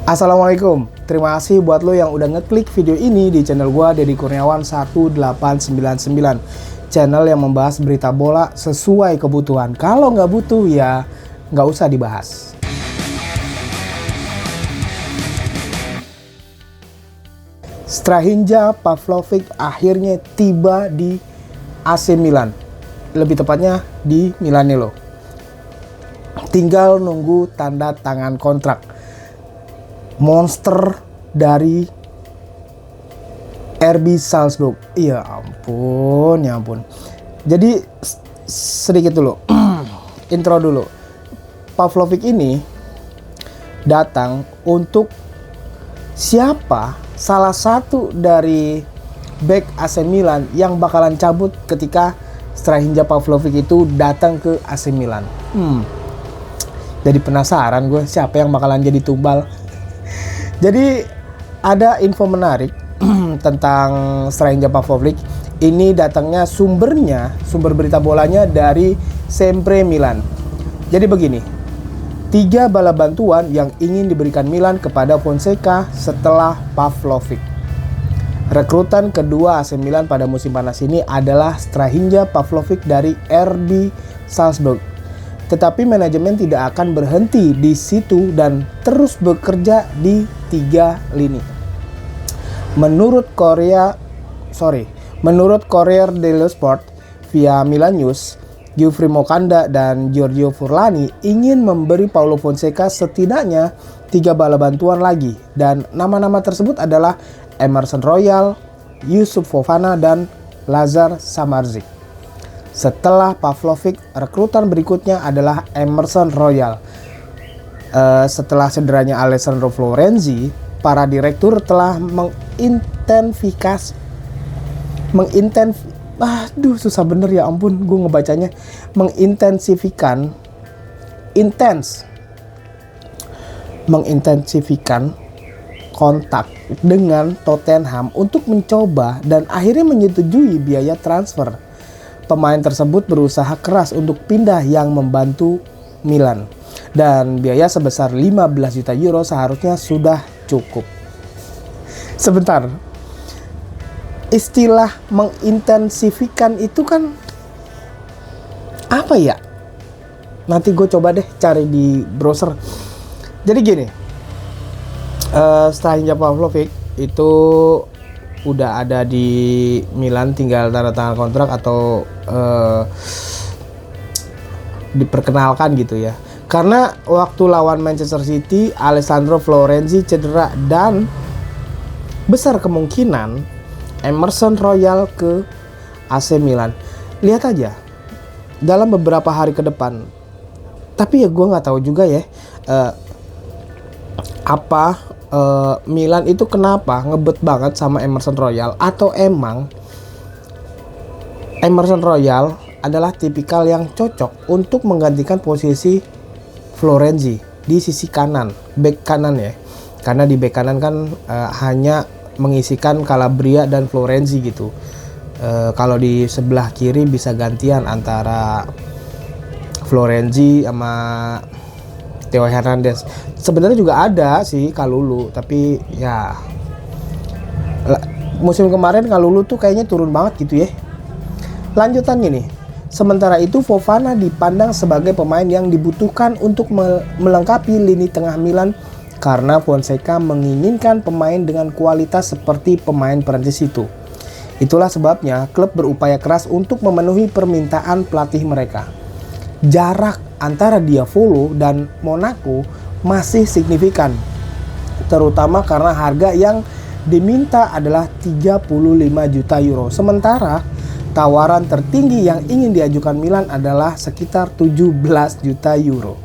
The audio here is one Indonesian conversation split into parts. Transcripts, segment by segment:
Assalamualaikum, terima kasih buat lo yang udah ngeklik video ini di channel gua Deddy Kurniawan 1899. Channel yang membahas berita bola sesuai kebutuhan. Kalau nggak butuh ya nggak usah dibahas. Strahinja Pavlovic akhirnya tiba di AC Milan. Lebih tepatnya di Milanello. Tinggal nunggu tanda tangan kontrak. Monster dari RB Salzburg. Ya ampun, ya ampun. Jadi sedikit dulu, intro dulu. Pavlovic ini datang untuk siapa? Salah satu dari back AC Milan yang bakalan cabut ketika Strahinja Pavlovic itu datang ke AC Milan. Jadi penasaran gue siapa yang bakalan jadi tumbal. Jadi ada info menarik tentang Strahinja Pavlovic. Ini datangnya sumber berita bolanya dari Sempre Milan. Jadi begini, 3 bala bantuan yang ingin diberikan Milan kepada Fonseca setelah Pavlovic. Rekrutan kedua AC Milan pada musim panas ini adalah Strahinja Pavlovic dari RB Salzburg. Tetapi manajemen tidak akan berhenti di situ dan terus bekerja di 3 lini. Menurut Corriere dello Sport via Milan News, Giuffre Moncada dan Giorgio Furlani ingin memberi Paulo Fonseca setidaknya 3 bala bantuan lagi, dan nama-nama tersebut adalah Emerson Royal, Youssouf Fofana, dan Lazar Samardzic. Setelah Pavlovic, rekrutan berikutnya adalah Emerson Royal. Setelah cederanya Alessandro Florenzi, para direktur telah susah bener ya ampun gue ngebacanya. Mengintensifikan kontak dengan Tottenham untuk mencoba dan akhirnya menyetujui biaya transfer. Pemain tersebut berusaha keras untuk pindah yang membantu Milan, dan biaya sebesar 15 juta euro seharusnya sudah cukup. Sebentar, istilah mengintensifikan itu kan apa ya? Nanti gue coba deh cari di browser. Jadi gini, Strahinja Pavlovic itu udah ada di Milan, tinggal tanda tangan kontrak atau diperkenalkan gitu ya. Karena waktu lawan Manchester City, Alessandro Florenzi cedera dan besar kemungkinan Emerson Royal ke AC Milan. Lihat aja dalam beberapa hari ke depan. Tapi ya gue nggak tahu juga ya Milan itu kenapa ngebet banget sama Emerson Royal, atau emang Emerson Royal adalah tipikal yang cocok untuk menggantikan posisi Florenzi di sisi kanan, back kanan ya. Karena di back kanan kan hanya mengisikan Calabria dan Florenzi gitu. Kalau di sebelah kiri bisa gantian antara Florenzi sama Theo Hernandez. Sebenarnya juga ada sih Kalulu, tapi ya musim kemarin Kalulu tuh kayaknya turun banget gitu ya. Lanjutannya nih, sementara itu Fofana dipandang sebagai pemain yang dibutuhkan untuk melengkapi lini tengah Milan karena Fonseca menginginkan pemain dengan kualitas seperti pemain Prancis itu. Itulah sebabnya klub berupaya keras untuk memenuhi permintaan pelatih mereka. Jarak antara Diavolo dan Monaco masih signifikan, terutama karena harga yang diminta adalah 35 juta euro. Sementara tawaran tertinggi yang ingin diajukan Milan adalah sekitar 17 juta euro.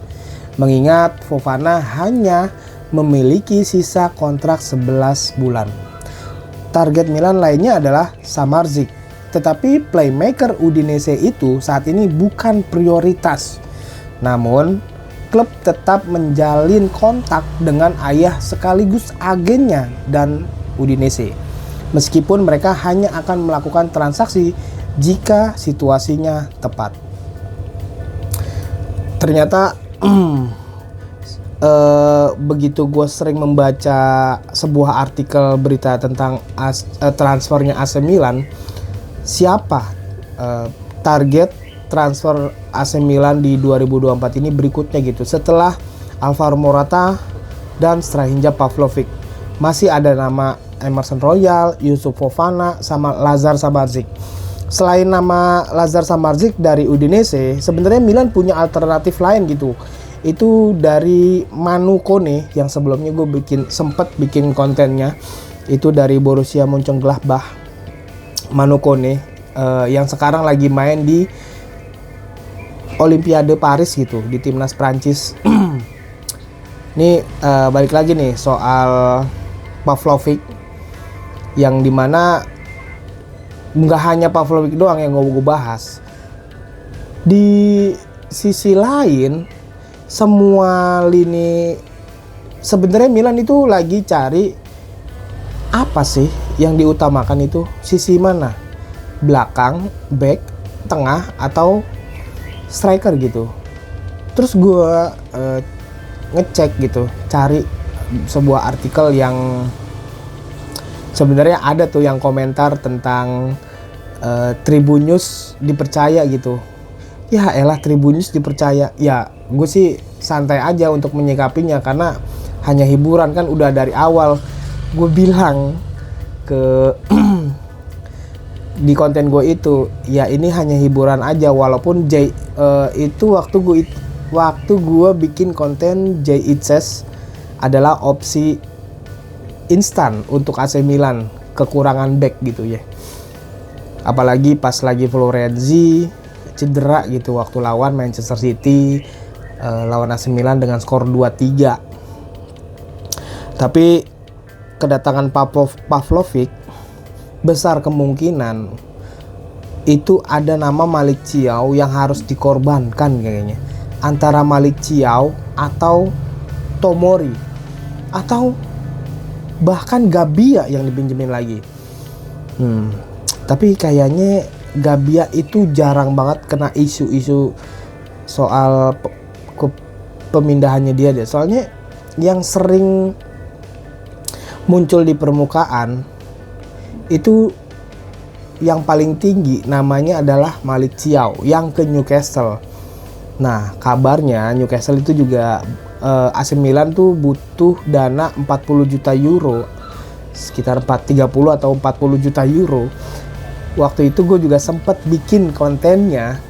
Mengingat Fofana hanya memiliki sisa kontrak 11 bulan. Target Milan lainnya adalah Samardzic. Tetapi playmaker Udinese itu saat ini bukan prioritas. Namun, klub tetap menjalin kontak dengan ayah sekaligus agennya dan Udinese. Meskipun mereka hanya akan melakukan transaksi jika situasinya tepat. Ternyata begitu gue sering membaca sebuah artikel berita tentang transfernya AC Milan, siapa target transfer AC Milan di 2024 ini berikutnya gitu. Setelah Alvaro Morata dan Strahinja Pavlovic, masih ada nama Emerson Royal, Yusuf Fofana, sama Lazar Samardzic. Selain nama Lazar Samardzic dari Udinese, sebenarnya Milan punya alternatif lain gitu. Itu dari Manu Kone yang sebelumnya gue sempet bikin kontennya. Itu dari Borussia Mönchengladbach. Manu Kone yang sekarang lagi main di Olimpiade Paris gitu, di timnas Prancis. Ini balik lagi nih soal Pavlovic, yang dimana nggak hanya Pavlovic doang yang gue bahas. Di sisi lain, semua lini sebenarnya Milan itu lagi cari apa sih yang diutamakan, itu sisi mana, belakang, back, tengah, atau striker gitu. Terus gue ngecek gitu, cari sebuah artikel yang sebenarnya ada tuh yang komentar tentang Tribunnews dipercaya gitu. Ya elah, Tribunnews dipercaya. Ya gue sih santai aja untuk menyikapinya, karena hanya hiburan kan. Udah dari awal gue bilang ke di konten gue itu, ya ini hanya hiburan aja. Walaupun itu waktu gue bikin konten JITSES adalah opsi instan untuk AC Milan, kekurangan back gitu ya. Apalagi pas lagi Florenzi cedera gitu waktu lawan Manchester City, lawan AC Milan dengan skor 2-3. Tapi kedatangan Pavlovic besar kemungkinan itu ada nama Malick Thiaw yang harus dikorbankan kayaknya. Antara Malick Thiaw atau Tomori, atau bahkan Gabia yang dipinjemin lagi. Tapi kayaknya Gabia itu jarang banget kena isu-isu soal pemindahannya dia deh. Soalnya yang sering muncul di permukaan itu yang paling tinggi namanya adalah Malick Thiaw yang ke Newcastle. Nah, kabarnya Newcastle itu juga AC Milan tuh butuh dana 40 juta euro, sekitar 30 atau 40 juta euro. Waktu itu gue juga sempat bikin kontennya.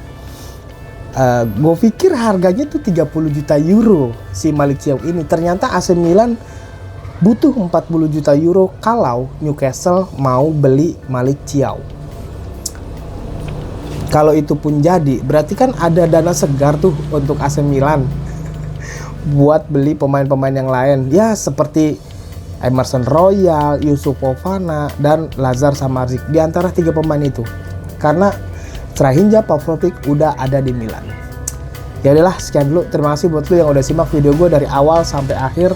Gue pikir harganya tuh 30 juta euro si Malick Thiaw ini. Ternyata AC Milan butuh 40 juta euro kalau Newcastle mau beli Malick Thiaw. Kalau itu pun jadi, berarti kan ada dana segar tuh untuk AC Milan buat beli pemain-pemain yang lain. Ya seperti Emerson Royal, Yusuf Fofana, dan Lazar Samardzic, di antara 3 pemain itu. Karena Strahinja Pavlovic udah ada di Milan. Ya udahlah, sekian dulu. Terima kasih buat lu yang udah simak video gue dari awal sampai akhir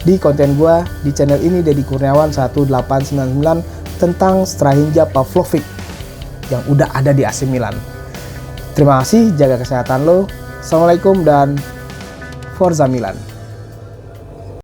di konten gue di channel ini, Deddy Kurniawan 1899, tentang Strahinja Pavlovic yang udah ada di AC Milan. Terima kasih, jaga kesehatan lo. Assalamualaikum dan Forza Milan.